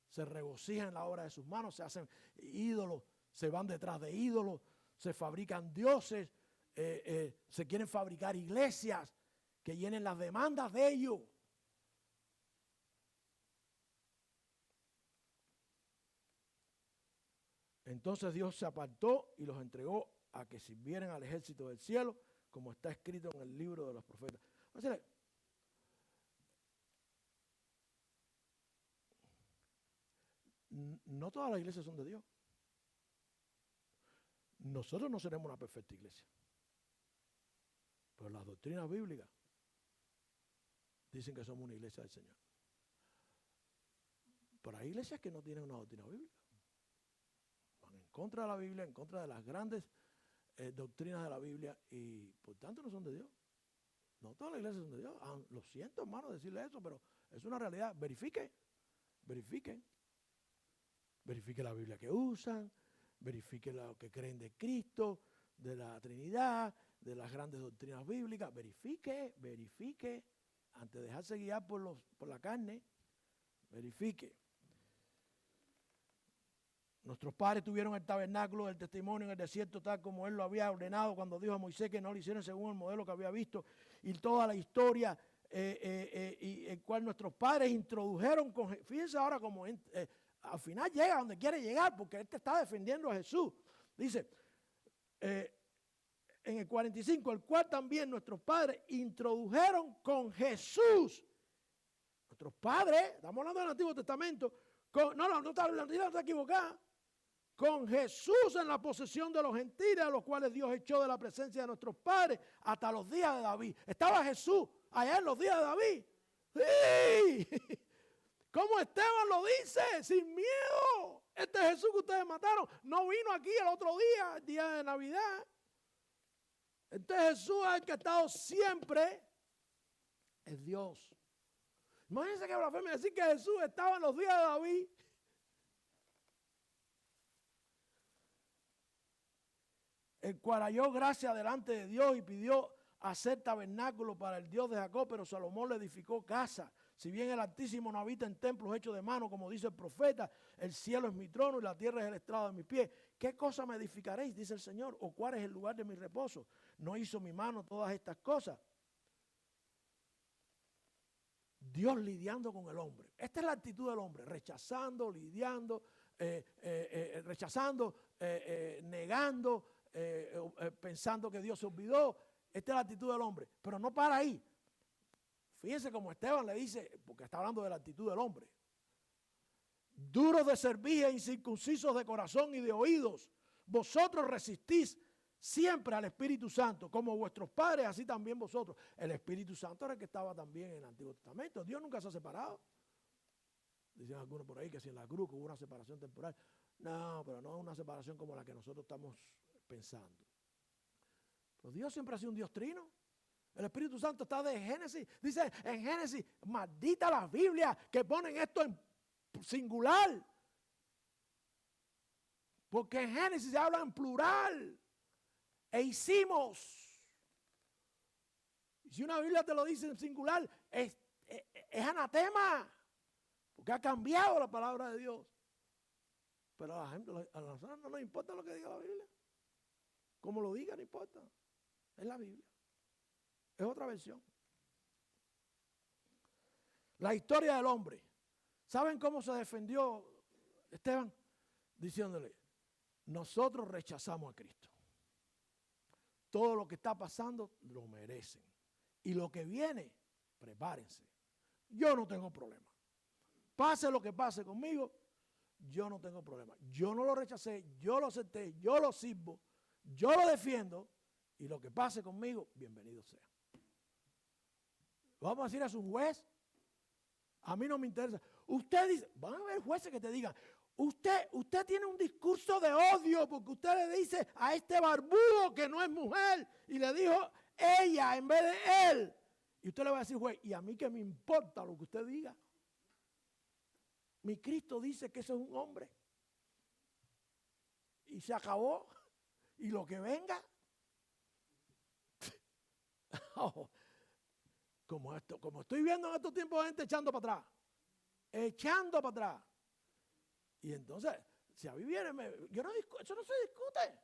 Se regocijan en la obra de sus manos, se hacen ídolos, se van detrás de ídolos, se fabrican dioses, se quieren fabricar iglesias que llenen las demandas de ellos. Entonces Dios se apartó y los entregó a que sirvieran al ejército del cielo, como está escrito en el libro de los profetas. O sea, no todas las iglesias son de Dios. Nosotros no seremos una perfecta iglesia. Pero las doctrinas bíblicas dicen que somos una iglesia del Señor. Pero hay iglesias que no tienen una doctrina bíblica. Van en contra de la Biblia, en contra de las grandes doctrinas de la Biblia y por tanto no son de Dios. No todas las iglesias son de Dios. Lo siento, hermano, decirle eso, pero es una realidad. Verifique la Biblia que usan, verifique lo que creen de Cristo, de la Trinidad, de las grandes doctrinas bíblicas. Verifique antes de dejarse guiar por la carne, verifique. Nuestros padres tuvieron el tabernáculo del testimonio en el desierto tal como Él lo había ordenado cuando dijo a Moisés que no lo hicieran según el modelo que había visto, y toda la historia y el cual nuestros padres introdujeron. Fíjense ahora como al final llega donde quiere llegar, porque Él te está defendiendo a Jesús. Dice en el 45, el cual también nuestros padres introdujeron con Jesús. Nuestros padres, estamos hablando del Antiguo Testamento, no está equivocada. Con Jesús en la posesión de los gentiles, a los cuales Dios echó de la presencia de nuestros padres hasta los días de David. Estaba Jesús allá en los días de David. ¡Sí! Como Esteban lo dice, sin miedo. Este Jesús que ustedes mataron no vino aquí el otro día, el día de Navidad. Este Jesús es el que ha estado siempre, es Dios. Imagínense que blasfemia decir que Jesús estaba en los días de David. El cual halló gracia delante de Dios y pidió hacer tabernáculo para el Dios de Jacob, pero Salomón le edificó casa. Si bien el Altísimo no habita en templos hechos de mano, como dice el profeta, el cielo es mi trono y la tierra es el estrado de mis pies. ¿Qué cosa me edificaréis? Dice el Señor. ¿O cuál es el lugar de mi reposo? ¿No hizo mi mano todas estas cosas? Dios lidiando con el hombre. Esta es la actitud del hombre, rechazando, lidiando, negando, pensando que Dios se olvidó. Esta es la actitud del hombre, pero no para ahí. Fíjense como Esteban le dice, porque está hablando de la actitud del hombre. Duros de cerviz e incircuncisos de corazón y de oídos, vosotros resistís siempre al Espíritu Santo, como vuestros padres, así también vosotros. El Espíritu Santo era el que estaba también en el Antiguo Testamento. Dios nunca se ha separado. Dicen algunos por ahí que si en la cruz hubo una separación temporal. No, pero no es una separación como la que nosotros estamos pensando. Pero Dios siempre ha sido un Dios trino. El Espíritu Santo está de Génesis. Dice en Génesis, maldita la Biblia que ponen esto en singular. Porque en Génesis se habla en plural. E hicimos. Y si una Biblia te lo dice en singular, es anatema. Porque ha cambiado la palabra de Dios. Pero a la gente, a nosotros no nos importa lo que diga la Biblia. Como lo diga, no importa. Es la Biblia. Es otra versión. La historia del hombre. ¿Saben cómo se defendió Esteban? Diciéndole, nosotros rechazamos a Cristo. Todo lo que está pasando lo merecen. Y lo que viene, prepárense. Yo no tengo problema. Pase lo que pase conmigo, yo no tengo problema. Yo no lo rechacé, yo lo acepté, yo lo sirvo, yo lo defiendo. Y lo que pase conmigo, bienvenido sea. Vamos a decir a su juez, a mí no me interesa. Usted dice, van a haber jueces que te digan, usted tiene un discurso de odio porque usted le dice a este barbudo que no es mujer y le dijo ella en vez de él. Y usted le va a decir, juez, ¿y a mí qué me importa lo que usted diga? Mi Cristo dice que ese es un hombre. Y se acabó. Y lo que venga. Oh, como estoy viendo en estos tiempos gente echando para atrás. Echando para atrás. Y entonces, si a mí viene, eso no se discute.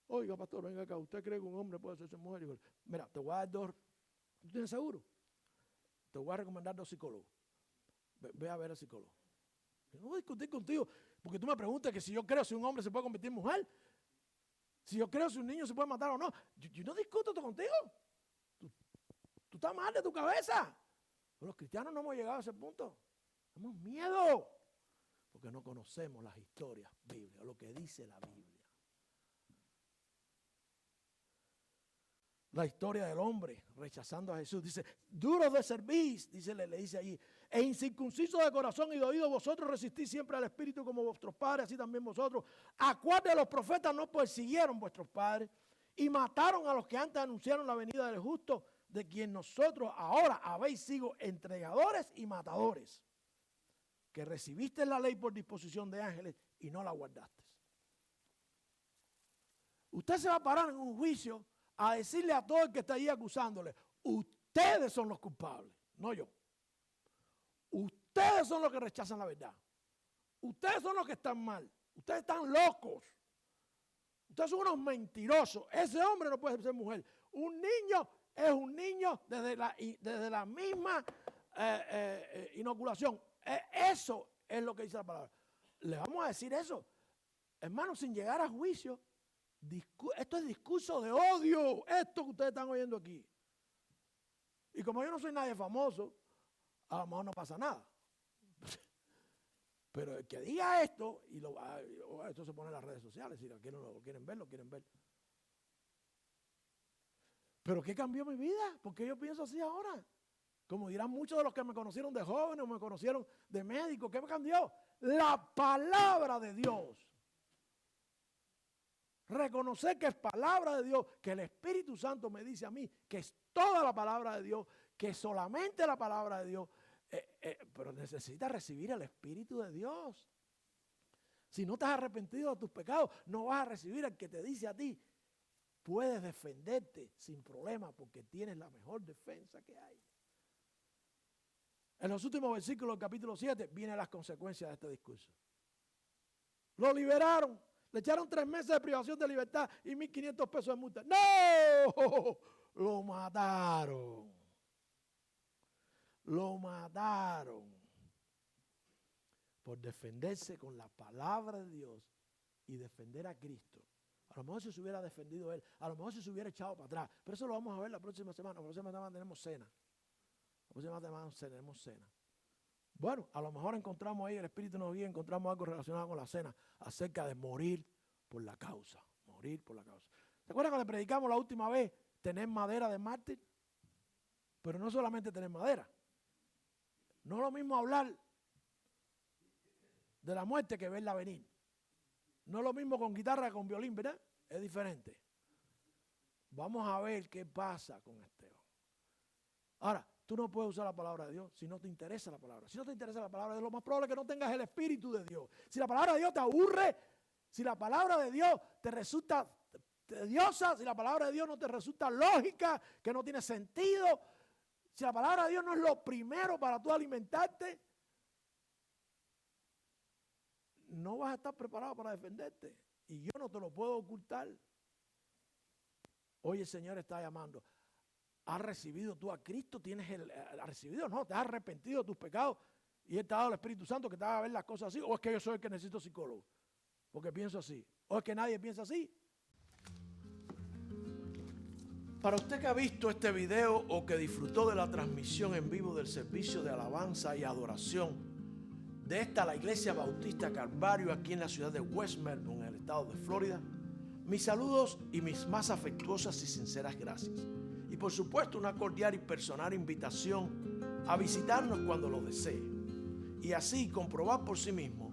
Oiga, pastor, venga acá. ¿Usted cree que un hombre puede ser mujer? Digo, mira, te voy a dar 2. ¿Tú tienes seguro? Te voy a recomendar 2 psicólogos. Ve a ver al psicólogo. Yo no voy a discutir contigo, porque tú me preguntas que si yo creo si un hombre se puede convertir en mujer, si yo creo si un niño se puede matar o no. Yo no discuto esto contigo. Tú estás mal de tu cabeza. Pero los cristianos no hemos llegado a ese punto. Tenemos miedo, porque no conocemos las historias bíblicas, lo que dice la Biblia. La historia del hombre rechazando a Jesús. Dice, duros de cerviz, le dice allí, e incircuncisos de corazón y de oído, vosotros resistís siempre al Espíritu como vuestros padres, así también vosotros. ¿A cuál de los profetas no persiguieron vuestros padres y mataron a los que antes anunciaron la venida del justo, de quien nosotros ahora habéis sido entregadores y matadores? Que recibiste la ley por disposición de ángeles y no la guardaste. Usted se va a parar en un juicio a decirle a todo el que está ahí acusándole, ustedes son los culpables. no yo. Ustedes son los que rechazan la verdad. Ustedes son los que están mal. Ustedes están locos. Ustedes son unos mentirosos. Ese hombre no puede ser mujer. Un niño es un niño desde la misma inoculación. Eso es lo que dice la palabra. Le vamos a decir eso, hermanos, sin llegar a juicio. Esto es discurso de odio. Esto que ustedes están oyendo aquí. Y como yo no soy nadie famoso, a lo mejor no pasa nada. Pero el que diga esto, esto se pone en las redes sociales, si lo quieren ver, lo quieren ver. Pero ¿qué cambió mi vida? ¿Por qué yo pienso así ahora? Como dirán muchos de los que me conocieron de joven o me conocieron de médico, ¿qué me cambió? La palabra de Dios. Reconocer que es palabra de Dios, que el Espíritu Santo me dice a mí que es toda la palabra de Dios, que solamente la palabra de Dios. Pero necesitas recibir el Espíritu de Dios. Si no te has arrepentido de tus pecados, no vas a recibir al que te dice a ti, puedes defenderte sin problema porque tienes la mejor defensa que hay. En los últimos versículos del capítulo 7 vienen las consecuencias de este discurso. Lo liberaron, le echaron 3 meses de privación de libertad y 1.500 pesos de multa. ¡No! Lo mataron. Lo mataron por defenderse con la palabra de Dios y defender a Cristo. A lo mejor si se hubiera defendido él, a lo mejor si se hubiera echado para atrás. Pero eso lo vamos a ver la próxima semana. La próxima semana tenemos cena. La próxima semana tenemos cena. Bueno, a lo mejor encontramos ahí, el Espíritu nos guía, encontramos algo relacionado con la cena acerca de morir por la causa. Morir por la causa. ¿Se acuerdan cuando predicamos la última vez? Tener madera de mártir. Pero no solamente tener madera. No es lo mismo hablar de la muerte que verla venir. No es lo mismo con guitarra que con violín, ¿verdad? Es diferente. Vamos a ver qué pasa con Esteban. Ahora, tú no puedes usar la palabra de Dios si no te interesa la palabra. Si no te interesa la palabra de Dios, lo más probable es que no tengas el Espíritu de Dios. Si la palabra de Dios te aburre, si la palabra de Dios te resulta tediosa, si la palabra de Dios no te resulta lógica, que no tiene sentido, si la palabra de Dios no es lo primero para tú alimentarte, no vas a estar preparado para defenderte. Y yo no te lo puedo ocultar. Hoy el Señor está llamando. ¿Has recibido tú a Cristo? ¿Has recibido? No, te has arrepentido de tus pecados y Él te ha dado el Espíritu Santo que te haga ver las cosas así. ¿O es que yo soy el que necesito psicólogo? Porque pienso así. ¿O es que nadie piensa así? Para usted que ha visto este video o que disfrutó de la transmisión en vivo del servicio de alabanza y adoración de la Iglesia Bautista Calvario aquí en la ciudad de West Melbourne, en el estado de Florida, mis saludos y mis más afectuosas y sinceras gracias. Y por supuesto una cordial y personal invitación a visitarnos cuando lo desee. Y así comprobar por sí mismo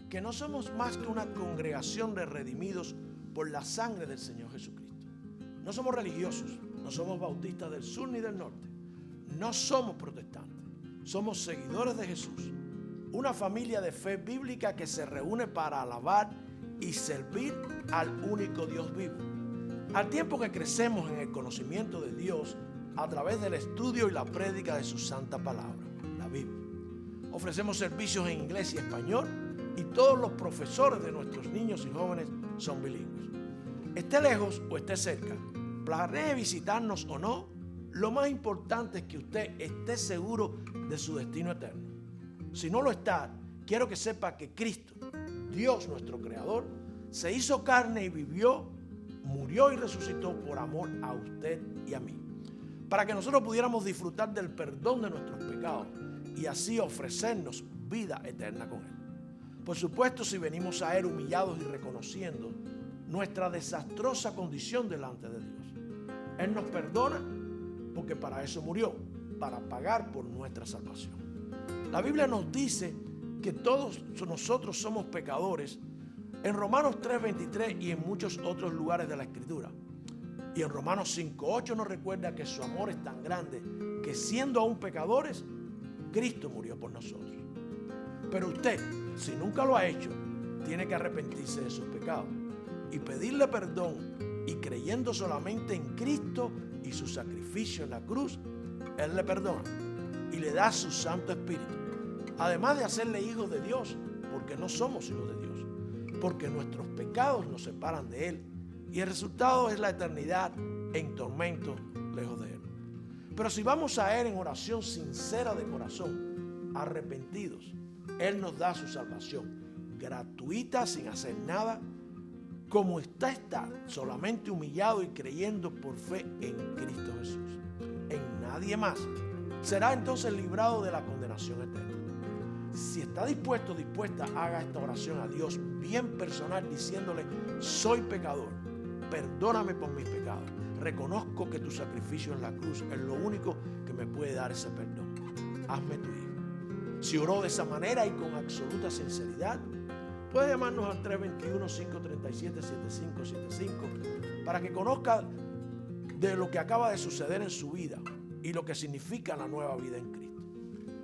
que no somos más que una congregación de redimidos por la sangre del Señor Jesucristo. No somos religiosos, no somos bautistas del sur ni del norte, no somos protestantes, somos seguidores de Jesús, una familia de fe bíblica que se reúne para alabar y servir al único Dios vivo. Al tiempo que crecemos en el conocimiento de Dios a través del estudio y la prédica de su santa palabra, la Biblia. Ofrecemos servicios en inglés y español y todos los profesores de nuestros niños y jóvenes son bilingües. Esté lejos o esté cerca, planee visitarnos o no, lo más importante es que usted esté seguro de su destino eterno. Si no lo está, quiero que sepa que Cristo, Dios nuestro Creador, se hizo carne y vivió, murió y resucitó por amor a usted y a mí, para que nosotros pudiéramos disfrutar del perdón de nuestros pecados y así ofrecernos vida eterna con Él. Por supuesto, si venimos a Él humillados y reconociendo nuestra desastrosa condición delante de Dios, Él nos perdona porque para eso murió, para pagar por nuestra salvación. La Biblia nos dice que todos nosotros somos pecadores en Romanos 3:23 y en muchos otros lugares de la Escritura. Y en Romanos 5:8 nos recuerda que su amor es tan grande que siendo aún pecadores, Cristo murió por nosotros. Pero usted, si nunca lo ha hecho, tiene que arrepentirse de sus pecados y pedirle perdón, y creyendo solamente en Cristo y su sacrificio en la cruz, Él le perdona y le da su Santo Espíritu. Además de hacerle hijos de Dios, porque no somos hijos de Dios, porque nuestros pecados nos separan de Él y el resultado es la eternidad en tormento lejos de Él. Pero si vamos a Él en oración sincera de corazón, arrepentidos, Él nos da su salvación gratuita, sin hacer nada, como está, solamente humillado y creyendo por fe en Cristo Jesús, en nadie más. Será entonces librado de la condenación eterna. Si está dispuesto, dispuesta, haga esta oración a Dios bien personal, diciéndole: soy pecador, perdóname por mis pecados, reconozco que tu sacrificio en la cruz es lo único que me puede dar ese perdón. Hazme tu hijo. Si oró de esa manera y con absoluta sinceridad, puede llamarnos al 321-537-7575 para que conozca de lo que acaba de suceder en su vida y lo que significa la nueva vida en Cristo.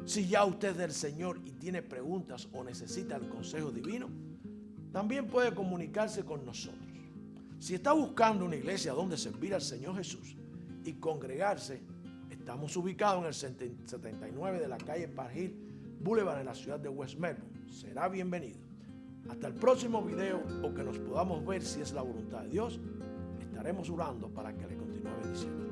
Si ya usted es del Señor y tiene preguntas o necesita el consejo divino, también puede comunicarse con nosotros. Si está buscando una iglesia donde servir al Señor Jesús y congregarse, estamos ubicados en el 79 de la calle Park Hill Boulevard en la ciudad de West Melbourne. Será bienvenido. Hasta el próximo video, o que nos podamos ver si es la voluntad de Dios, estaremos orando para que le continúe bendiciendo.